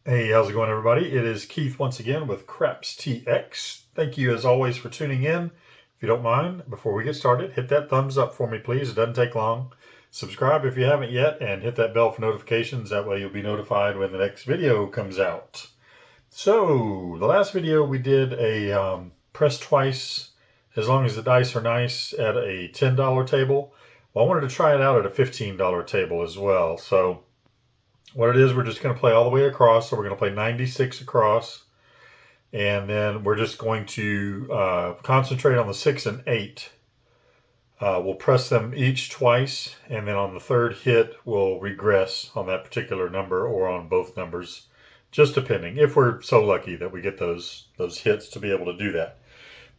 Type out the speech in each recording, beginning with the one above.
Hey, how's it going, everybody? It is Keith once again with Craps TX. Thank you, as always, for tuning in. If you don't mind, before we get started, hit that thumbs up for me, please. It doesn't take long. Subscribe if you haven't yet, and hit that bell for notifications. That way you'll be notified when the next video comes out. So, the last video we did a press twice, as long as the dice are nice, at a $10 table. Well, I wanted to try it out at a $15 table as well. So, what it is, we're just going to play all the way across. So we're going to play 96 across, and then we're just going to concentrate on the 6 and 8. We'll press them each twice, and then on the third hit we'll regress on that particular number or on both numbers, just depending, if we're so lucky that we get those hits to be able to do that.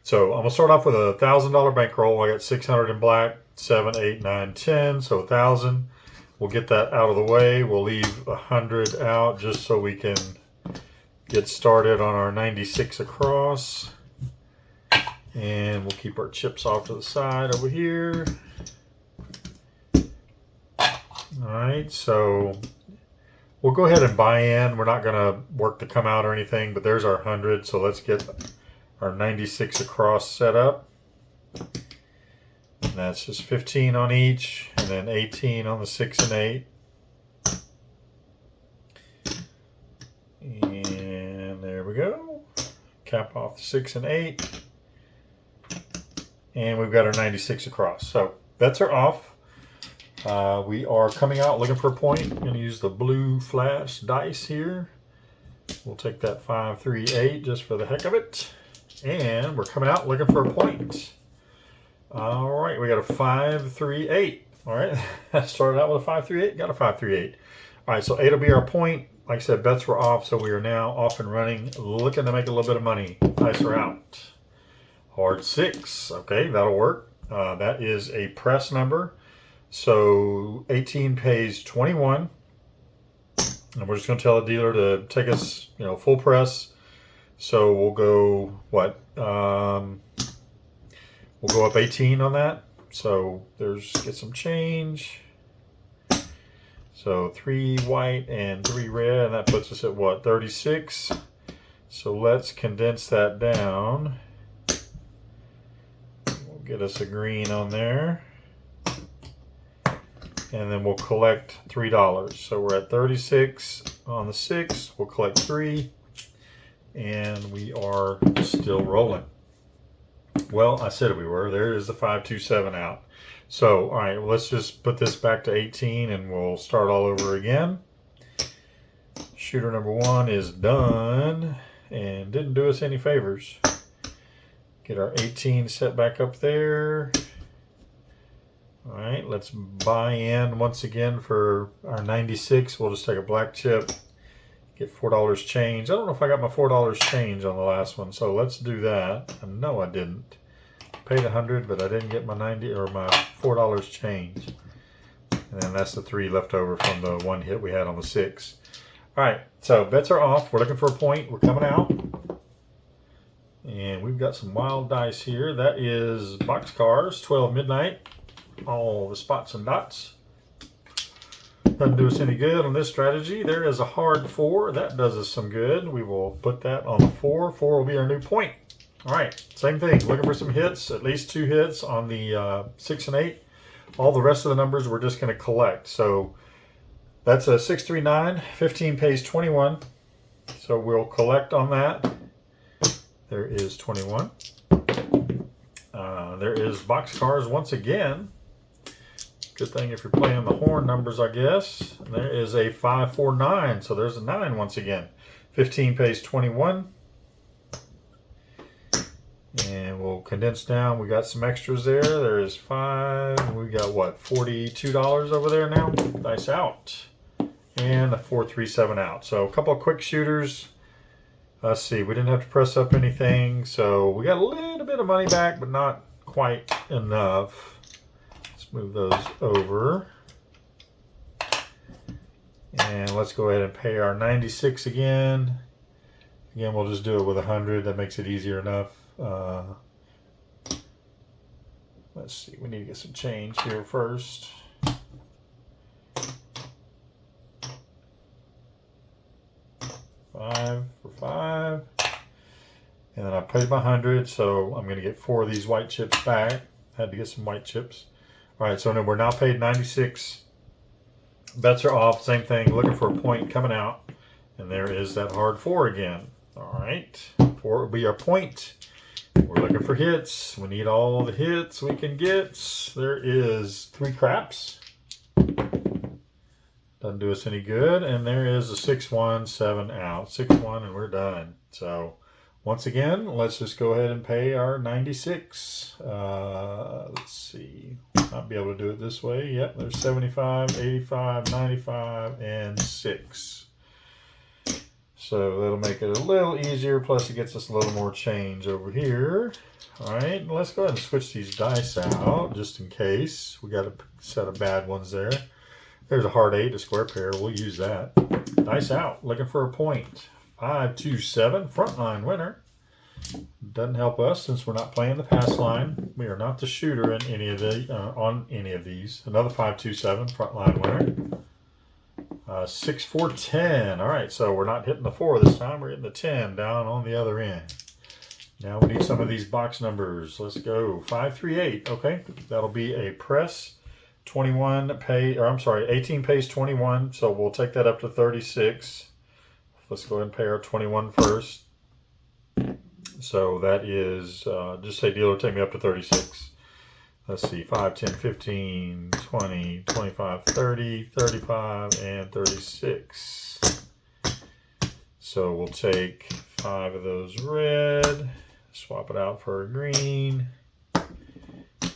So I'm going to start off with a $1,000 bankroll. I got 600 in black, 7, 8, 9, 10, so 1,000. We'll get that out of the way. We'll leave 100 out just so we can get started on our 96 across. And we'll keep our chips off to the side over here. Alright, so we'll go ahead and buy in. We're not going to work to come out or anything, but there's our 100. So let's get our 96 across set up. And that's just 15 on each, and then 18 on the 6 and 8. And there we go. Cap off the 6 and 8. And we've got our 96 across. So bets are off. We are coming out looking for a point. I'm going to use the blue flash dice here. We'll take that 5, 3, 8 just for the heck of it. And we're coming out looking for a point. All right, we got a 5, 3, 8. All right, that started out with a 5, 3, 8. Got a 5, 3, 8. All right, so 8 will be our point. Like I said, bets were off, so we are now off and running, looking to make a little bit of money. Dice are out. Hard 6. Okay, that'll work. That is a press number. So 18 pays 21. And we're just going to tell the dealer to take us, full press. So we'll go, what? We'll go up 18 on that. So get some change. So 3 white and 3 red, and that puts us at what, 36. So let's condense that down. We'll get us a green on there. And then we'll collect $3. So we're at 36 on the 6. We'll collect 3. And we are still rolling. Well, I said we were. There is the 5, 2, 7 out. So, all right, well, let's just put this back to 18 and we'll start all over again. Shooter number 1 is done and didn't do us any favors. Get our 18 set back up there. All right, let's buy in once again for our 96. We'll just take a black chip. Get $4 change. I don't know if I got my $4 change on the last one, so let's do that. No, I didn't. Paid 100, but I didn't get my my $4 change. And then that's the 3 left over from the 1 hit we had on the 6. All right, so bets are off. We're looking for a point. We're coming out. And we've got some wild dice here. That is boxcars, 12 midnight. All the spots and dots. Doesn't do us any good on this strategy. There is a hard 4. That does us some good. We will put that on the 4. 4 will be our new point. All right, same thing. Looking for some hits, at least 2 hits on the 6 and 8. All the rest of the numbers we're just going to collect. So that's a 6, 3, 9. 15 pays 21. So we'll collect on that. There is 21. There is boxcars once again. Good thing if you're playing the horn numbers, I guess. There is a 5, 4, 9. So there's a 9 once again. 15 pays 21. And we'll condense down. We got some extras there. There is 5. We got what, $42 over there now? Dice out. And a 4, 3, 7 out. So a couple of quick shooters. Let's see. We didn't have to press up anything. So we got a little bit of money back, but not quite enough. Move those over. And let's go ahead and pay our 96 again. Again, we'll just do it with 100. That makes it easier enough. Let's see. We need to get some change here first. 5 for 5. And then I paid my 100, so I'm going to get 4 of these white chips back. Had to get some white chips. All right, so we're now paid 96. Bets are off. Same thing. Looking for a point coming out. And there is that hard 4 again. All right. 4 will be our point. We're looking for hits. We need all the hits we can get. There is 3 craps. Doesn't do us any good. And there is a 6-1, 7 out. 6-1, and we're done. So once again, let's just go ahead and pay our 96. Let's see. I'll be able to do it this way. Yep, there's 75, 85, 95, and 6. So that'll make it a little easier. Plus it gets us a little more change over here. All right, let's go ahead and switch these dice out just in case. We got a set of bad ones there. There's a hard 8, a square pair. We'll use that. Dice out. Looking for a point. 5, 2, 7. Frontline winner. Doesn't help us since we're not playing the pass line. We are not the shooter in any of the on any of these. Another 5, 2, 7. Frontline winner. 6, 4, 10. All right, so we're not hitting the 4 this time. We're hitting the 10 down on the other end. Now we need some of these box numbers. Let's go. 5, 3, 8. Okay, that'll be a press. 21 pay, or I'm sorry, 18 pays 21, so we'll take that up to 36. Let's go ahead and pay our 21 first. So that is, just say dealer, take me up to 36. Let's see, 5, 10, 15, 20, 25, 30, 35, and 36. So we'll take 5 of those red, swap it out for a green.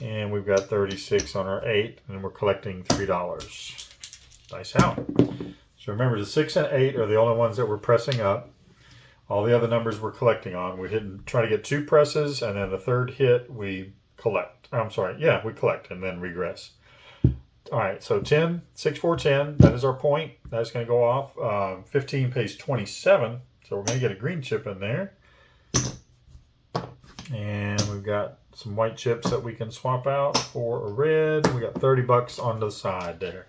And we've got 36 on our 8, and we're collecting $3. Dice out. So remember, the 6 and 8 are the only ones that we're pressing up. All the other numbers we're collecting on. We didn't try to get 2 presses, and then the third hit we collect. I'm sorry, yeah, we collect and then regress. All right, so 10, 6, 4, 10. That is our point. That's going to go off. 15 pays 27, so we're going to get a green chip in there. And we've got some white chips that we can swap out for a red. We got 30 bucks on the side there.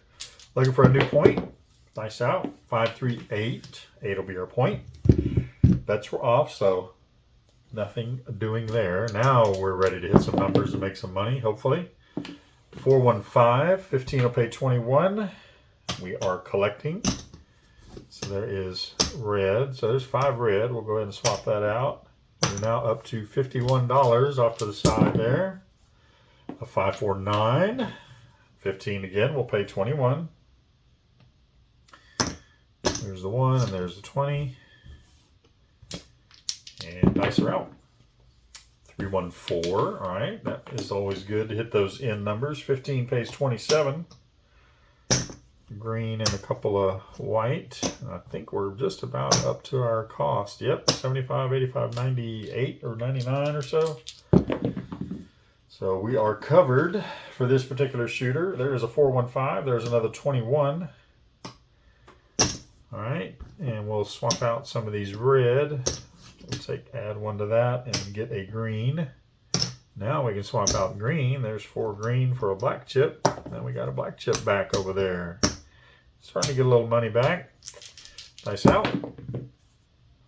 Looking for a new point. Dice out. 5, 3, 8. 8 will be our point. Bets were off, so nothing doing there. Now we're ready to hit some numbers and make some money, hopefully. 4, 1, 5. 15 will pay 21. We are collecting. So there is red. So there's 5 red. We'll go ahead and swap that out. We're now up to $51 off to the side there. A 5, 4, 9. 15 again, we'll pay 21. There's the 1 and there's the 20. And dice are out. 3, 1, 4. All right, that is always good to hit those end numbers. 15 pays 27. Green and a couple of white. I think we're just about up to our cost. Yep, 75, 85, 98 or 99 or so. So we are covered for this particular shooter. There is a 415. There's another 21. All right, and we'll swap out some of these red. We'll add 1 to that and get a green. Now we can swap out green. There's 4 green for a black chip. Then we got a black chip back over there. Starting to get a little money back. Dice out.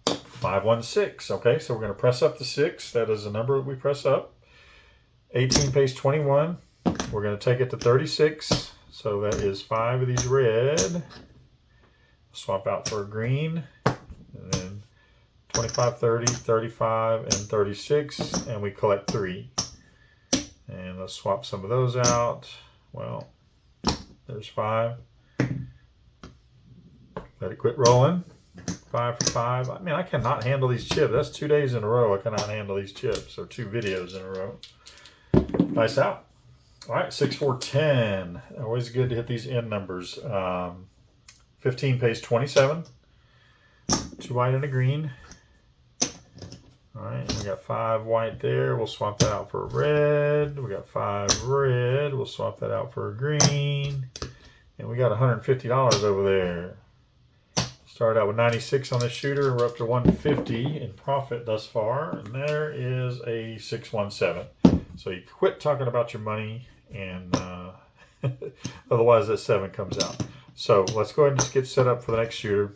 5, 1, 6. Okay, so we're going to press up the 6. That is the number that we press up. 18 pays 21. We're going to take it to 36. So that is 5 of these red. Swap out for a green. And then 25, 30, 35, and 36. And we collect 3. And let's swap some of those out. Well, there's 5. Let it quit rolling. 5 for 5. I mean, I cannot handle these chips. That's 2 days in a row I cannot handle these chips, or 2 videos in a row. Nice out. All right, 6, 4, 10. Always good to hit these end numbers. 15 pays 27. 2 white and a green. All right, and we got 5 white there. We'll swap that out for a red. We got 5 red. We'll swap that out for a green. And we got $150 over there. Started out with 96 on this shooter. We're up to 150 in profit thus far. And there is a 617. So you quit talking about your money, and otherwise that 7 comes out. So let's go ahead and just get set up for the next shooter.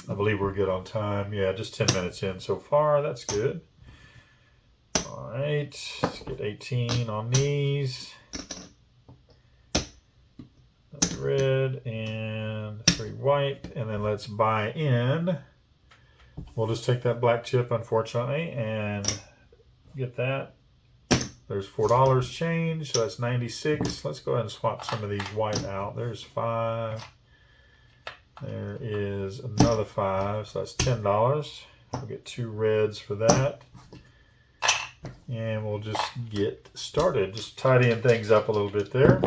I believe we're good on time. Yeah, just 10 minutes in so far. That's good. All right, let's get 18 on these. Red and 3 white, and then let's buy in. We'll just take that black chip, unfortunately, and get that. There's $4 change, so that's 96. Let's go ahead and swap some of these white out. There's 5. There is another 5, so that's $10. We'll get 2 reds for that. And we'll just get started. Just tidying things up a little bit there.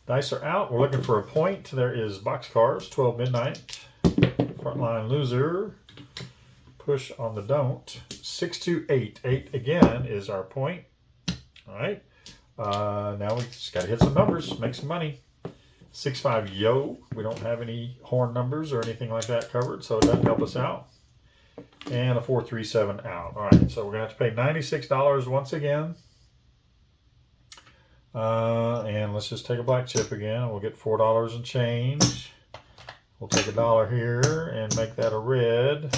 Dice are out. We're looking for a point. There is boxcars, 12 midnight. Frontline loser. Push on the don't. 6 to 8. 8 again is our point. All right. Now we just got to hit some numbers, make some money. 6-5 yo. We don't have any horn numbers or anything like that covered, so it doesn't help us out. And a 4-3-7 out. All right. So we're going to have to pay $96 once again. And let's just take a black chip again. We'll get $4 and change. We'll take $1 here and make that a red.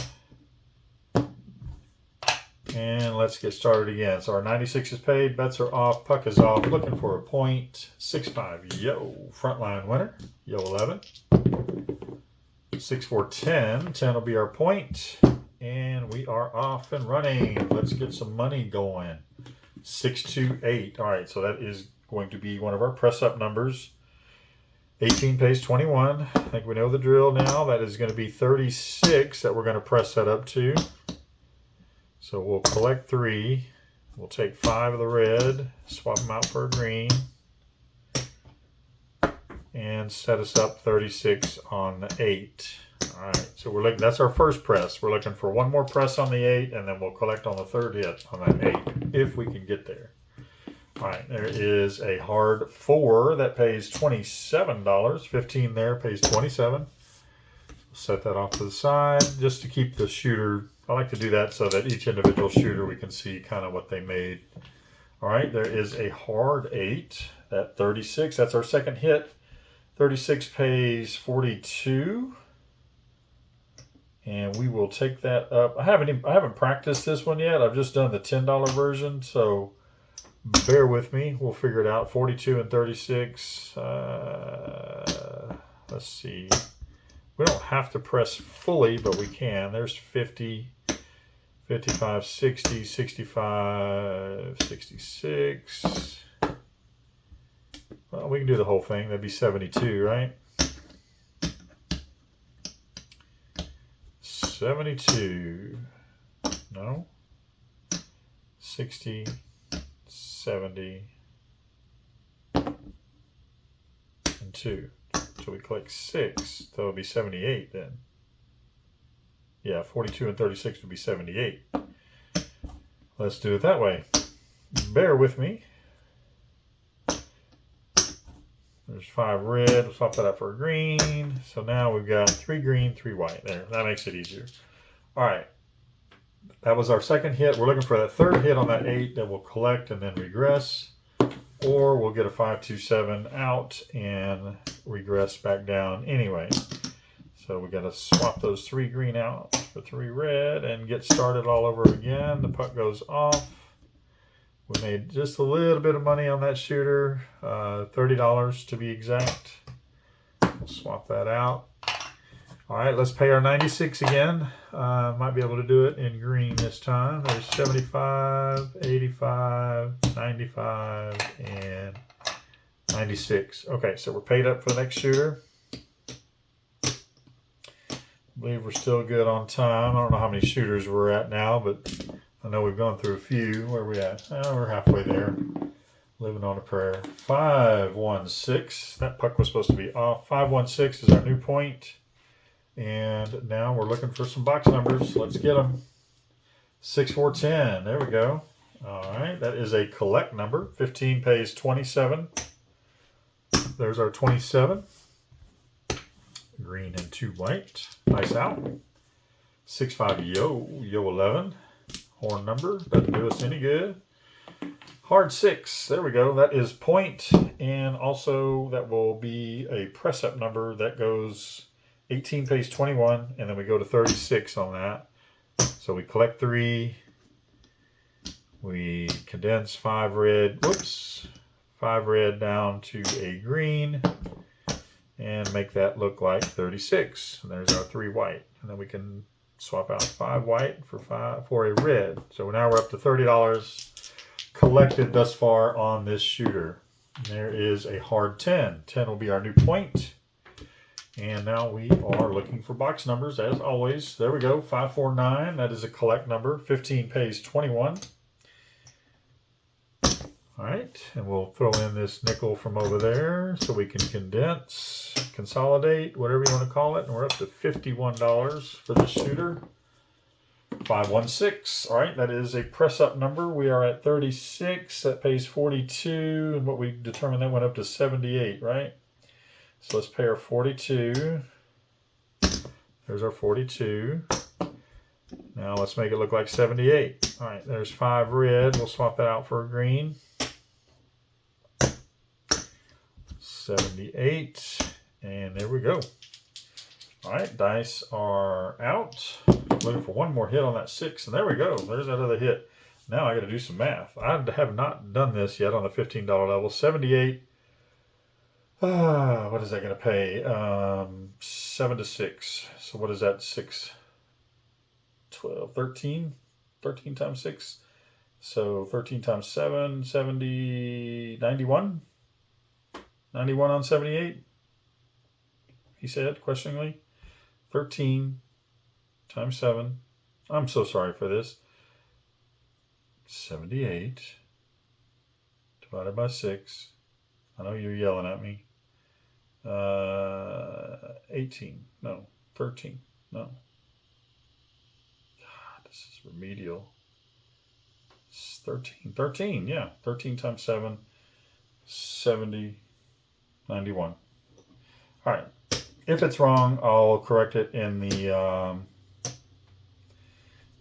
And let's get started again. So our 96 is paid, bets are off, puck is off, looking for a point. 6-5, yo, frontline winner, yo 11. 6-4-10, 10 will be our point. And we are off and running. Let's get some money going. 6-2-8. All right, so that is going to be one of our press up numbers. 18 pays 21. I think we know the drill now. That is going to be 36 that we're going to press that up to. So we'll collect 3. We'll take 5 of the red, swap them out for a green, and set us up 36 on the 8. All right, so we're looking. That's our first press. We're looking for one more press on the 8, and then we'll collect on the third hit on that 8 if we can get there. All right, there is a hard 4 that pays $27. 15 there pays 27. Set that off to the side just to keep the shooter. I like to do that so that each individual shooter we can see kind of what they made. All right, there is a hard 8 at 36. That's our second hit. 36 pays 42. And we will take that up. I haven't practiced this one yet. I've just done the $10 version, so bear with me. We'll figure it out. 42 and 36. Let's see. We don't have to press fully, but we can. There's 50, 55, 60, 65, 66. Well, we can do the whole thing. That'd be 72, right? 72. No. 60, 70, and 2. So we click 6. That would be 78 then. Yeah, 42 and 36 would be 78. Let's do it that way. Bear with me. There's 5 red. We'll swap that out for a green. So now we've got 3 green, 3 white. There, that makes it easier. All right. That was our second hit. We're looking for that third hit on that 8 that will collect and then regress. Or we'll get a 5-2-7 out and regress back down anyway. So we got to swap those 3 green out for 3 red and get started all over again. The puck goes off. We made just a little bit of money on that shooter, $30 to be exact. We'll swap that out. All right, let's pay our 96 again. Might be able to do it in green this time. There's 75, 85, 95, and 96. Okay, so we're paid up for the next shooter. I believe we're still good on time. I don't know how many shooters we're at now, but I know we've gone through a few. Where are we at? Oh, we're halfway there. Living on a prayer. 5-1-6. That puck was supposed to be off. 5-1-6 is our new point. And now we're looking for some box numbers. Let's get them. 6-4-10. There we go. All right. That is a collect number. 15 pays 27. There's our 27. Green and 2 white. Nice out. 6-5 yo 11. Horn number. Doesn't do us any good. Hard 6. There we go. That is point. And also that will be a press up number that goes 18 pays 21, and then we go to 36 on that. So we collect 3, we condense 5 red, 5 red down to a green, and make that look like 36. And there's our 3 white. And then we can swap out 5 white for a red. So now we're up to $30 collected thus far on this shooter. And there is a hard 10. 10 will be our new point. And now we are looking for box numbers as always. There we go, 549. That is a collect number. 15 pays 21. All right, and we'll throw in this nickel from over there so we can condense, consolidate, whatever you want to call it. And we're up to $51 for this shooter. 516. All right, that is a press up number. We are at 36. That pays 42. And what we determined, that went up to 78, right? So let's pay our 42. There's our 42. Now let's make it look like 78. All right, there's 5 red. We'll swap that out for a green. 78. And there we go. All right, dice are out. Looking for one more hit on that 6. And there we go. There's that other hit. Now I got to do some math. I have not done this yet on the $15 level. 78. What is that going to pay? 7 to 6. So what is that? 6, 12, 13? 13 times 6. So 13 times 7, 70, 91? 91 on 78? He said, questioningly. 13 times 7. I'm so sorry for this. 78 divided by 6. I know you're yelling at me. 18. No. 13. No. God, this is remedial. It's 13. 13, yeah. 13 times 7. 70. 91. All right. If it's wrong, I'll correct it in the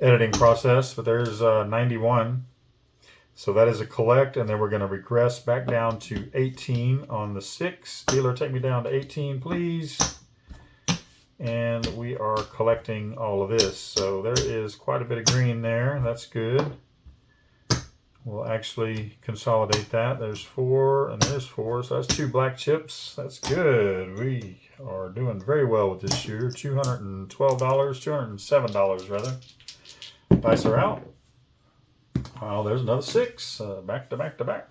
editing process. But there's 91. So that is a collect, and then we're going to regress back down to 18 on the 6. Dealer, take me down to 18, please. And we are collecting all of this. So there is quite a bit of green there. That's good. We'll actually consolidate that. There's 4 and there's 4. So that's 2 black chips. That's good. We are doing very well with this shooter. $212, $207 rather. Dice are out. Well, there's another 6. Back to back to back.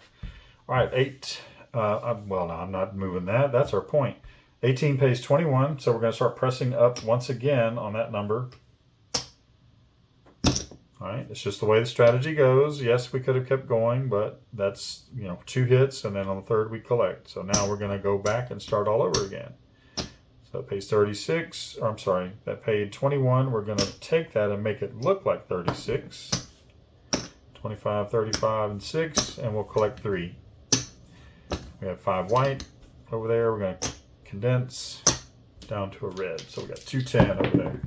All right, 8. Well, no, I'm not moving that. That's our point. 18 pays 21. So we're going to start pressing up once again on that number. All right, it's just the way the strategy goes. Yes, we could have kept going, but that's, 2 hits, and then on the 3rd we collect. So now we're going to go back and start all over again. So it pays 36, or I'm sorry, that paid 21. We're going to take that and make it look like 36. 25, 35, and 6, and we'll collect 3. We have 5 white over there. We're going to condense down to a red. So we got 210 over there.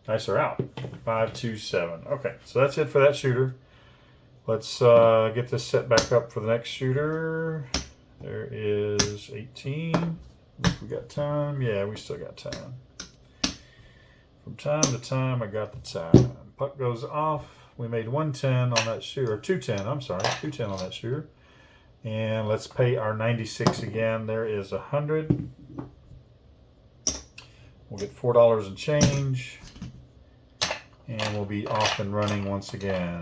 Dice are out. 527. Okay, so that's it for that shooter. Let's get this set back up for the next shooter. There is 18. We got time. Yeah, we still got time. From time to time, I got the time. Puck goes off. We made 110 on that shooter. 210, I'm sorry. 210 on that shooter. And let's pay our 96 again. There is 100. We'll get $4 and change. And we'll be off and running once again.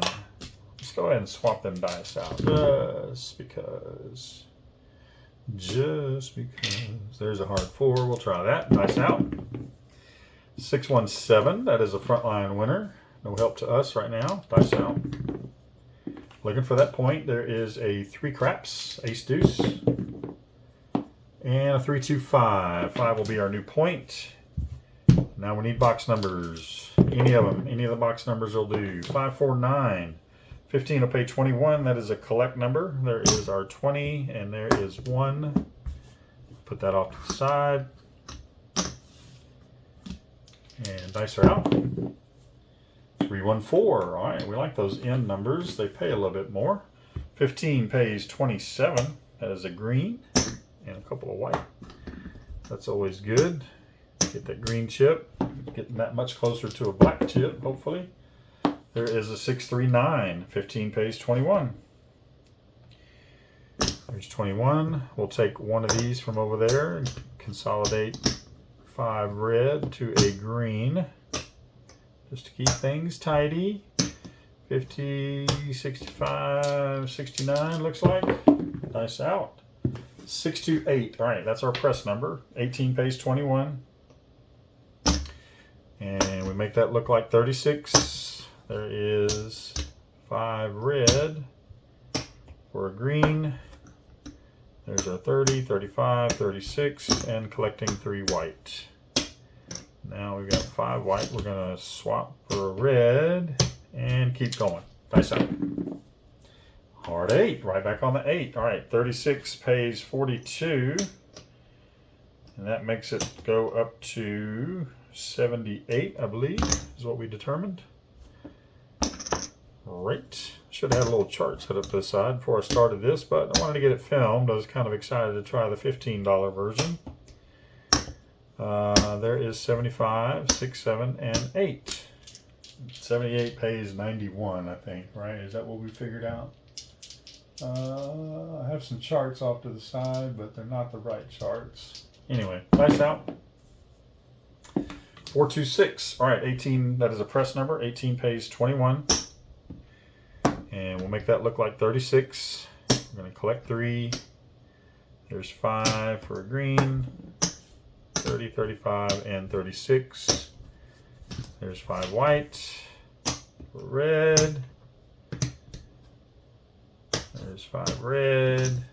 Let's go ahead and swap them dice out. Just because. There's a hard 4. We'll try that. Dice out. 617. That is a frontline winner. No help to us right now. Dice out. Looking for that point. There is a 3 craps. Ace deuce. And a 3-2-5. 5 will be our new point. Now we need box numbers. Any of them. Any of the box numbers will do. 549. 15 will pay 21. That is a collect number. There is our 20, and there is 1. Put that off to the side. And dice are out. 314. All right, we like those end numbers. They pay a little bit more. 15 pays 27. That is a green and a couple of white. That's always good. Get that green chip. Getting that much closer to a black chip, hopefully. There is a 639. 15 pays 21. There's 21. We'll take one of these from over there and consolidate 5 red to a green. Just to keep things tidy. 50, 65, 69 looks like. Nice out. 628. All right, that's our press number. 18 pays 21. And we make that look like 36. There is 5 red for a green. There's our 30, 35, 36, and collecting 3 white. Now we've got 5 white. We're going to swap for a red and keep going. Dice out. Hard 8. Right back on the 8. All right, 36 pays 42. And that makes it go up to 78, I believe, is what we determined. Right. Should have had a little chart set up this side before I started this, but I wanted to get it filmed. I was kind of excited to try the $15 version. There is 75, 6, 7, and 8. 78 pays 91, I think, right? Is that what we figured out? I have some charts off to the side, but they're not the right charts. Anyway, dice out. 426. All right, 18, that is a press number. 18 pays 21. And we'll make that look like 36. We're going to collect 3. There's 5 for a green. 30, 35, and 36. There's 5 white for red. There's 5 red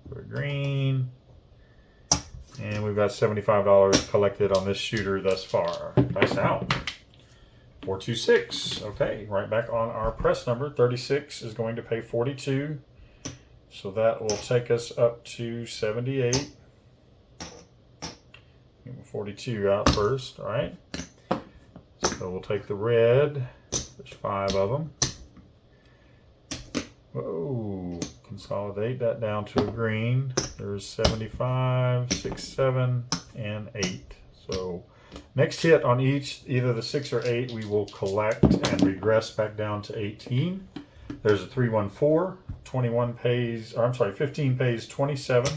for green. And we've got $75 collected on this shooter thus far. Dice out. 426. Okay, right back on our press number. 36 is going to pay 42. So that will take us up to 78. 42 out first, all right? So we'll take the red. There's 5 of them. Whoa, consolidate that down to a green. There's 75, 6, 7, and 8. So next hit on each, either the 6 or 8, we will collect and regress back down to 18. There's a 314. 21 pays, or I'm sorry, 15 pays 27.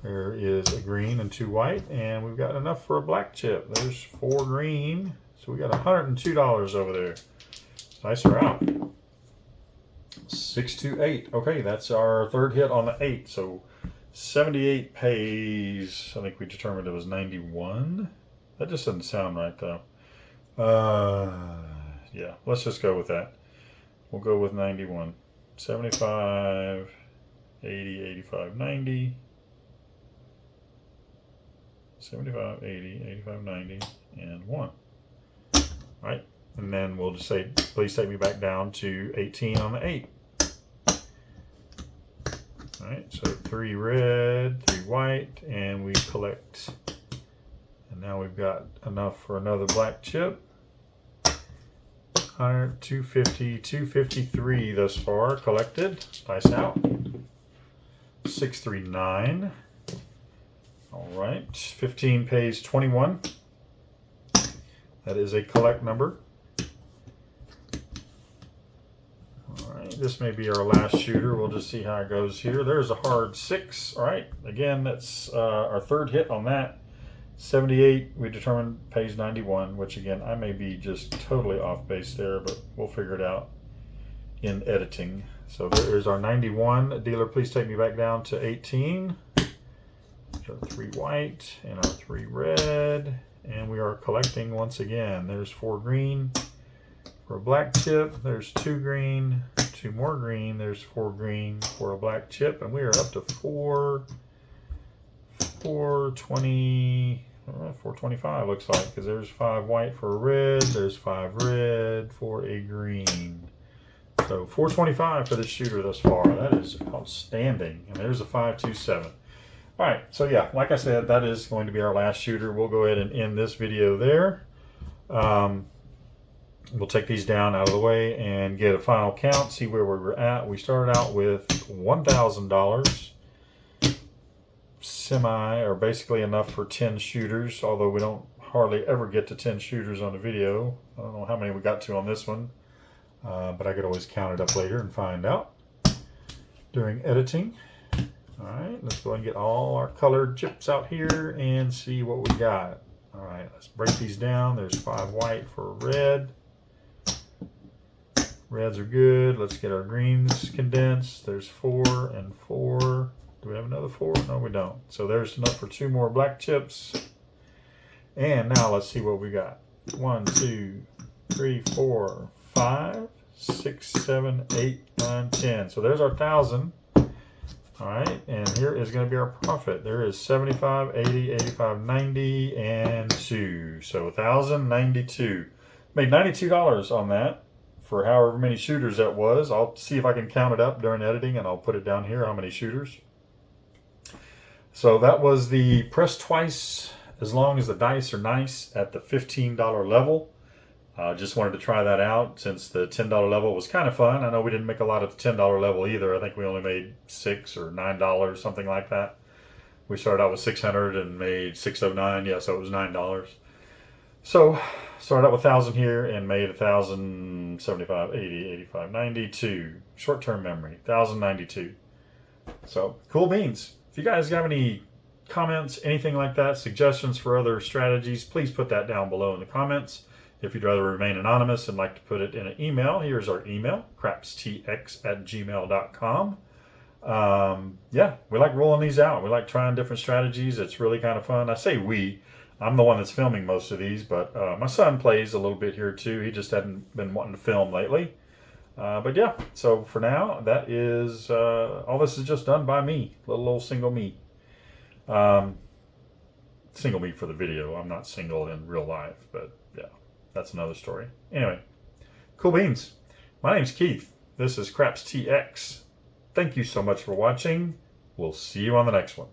There is a green and 2 white, and we've got enough for a black chip. There's 4 green, so we got $102 over there. Dice are out. 628. Okay, that's our third hit on the 8. So 78 pays, I think we determined it was 91. That just doesn't sound right though. Yeah, let's just go with that. We'll go with 91. 75, 80, 85, 90. 75, 80, 85, 90, and 1. All right, and then we'll just say, please take me back down to 18 on the 8. All right, so 3 red, 3 white, and we collect. And now we've got enough for another black chip. 100, 250, 253 thus far collected. Dice out. 639. All right, 15 pays 21. That is a collect number. All right, this may be our last shooter. We'll just see how it goes here. There's a hard 6. All right, again, that's our third hit on that. 78, we determined, pays 91, which again, I may be just totally off base there, but we'll figure it out in editing. So there is our 91. Dealer, please take me back down to 18. Our 3 white and our 3 red, and we are collecting once again. There's 4 green for a black chip. There's 2 green, 2 more green. There's 4 green for a black chip, and we are up to 420, 425 looks like, because there's 5 white for a red. There's 5 red for a green. So 425 for this shooter thus far. That is outstanding. And there's a 527. All right, so yeah, like I said, that is going to be our last shooter. We'll go ahead and end this video there. We'll take these down out of the way and get a final count, see where we were at. We started out with $1,000, or basically enough for 10 shooters, although we don't hardly ever get to 10 shooters on the video. I don't know how many we got to on this one, but I could always count it up later and find out during editing. All right, let's go and get all our colored chips out here and see what we got. All right, let's break these down. There's 5 white for red. Reds are good. Let's get our greens condensed. There's 4 and 4. Do we have another 4? No, we don't. So there's enough for 2 more black chips. And now let's see what we got. 1, 2, 3, 4, 5, 6, 7, 8, 9, 10. So there's our 1,000. All right, and here is going to be our profit. There is 75, 80, 85, 90, and 2. So 1,092. Made $92 on that for however many shooters that was. I'll see if I can count it up during editing, and I'll put it down here how many shooters. So that was the press twice as long as the dice are nice at the $15 level. Just wanted to try that out since the $10 level was kind of fun. I know we didn't make a lot at the $10 level either. I think we only made $6 or $9, something like that. We started out with 600 and made 609. Yeah, so it was $9. So started out with 1,000 here and made 1,075, 80, 85, 92. Short-term memory, 1,092. So cool beans. If you guys have any comments, anything like that, suggestions for other strategies, please put that down below in the comments. If you'd rather remain anonymous and like to put it in an email, here's our email, crapstx@gmail.com. Yeah, we like rolling these out. We like trying different strategies. It's really kind of fun. I say we. I'm the one that's filming most of these, but my son plays a little bit here too. He just hadn't been wanting to film lately. But yeah, so for now, that is, all this is just done by me, little old single me. Single me for the video. I'm not single in real life, but yeah, that's another story. Anyway, cool beans. My name's Keith. This is KnDFlips. Thank you so much for watching. We'll see you on the next one.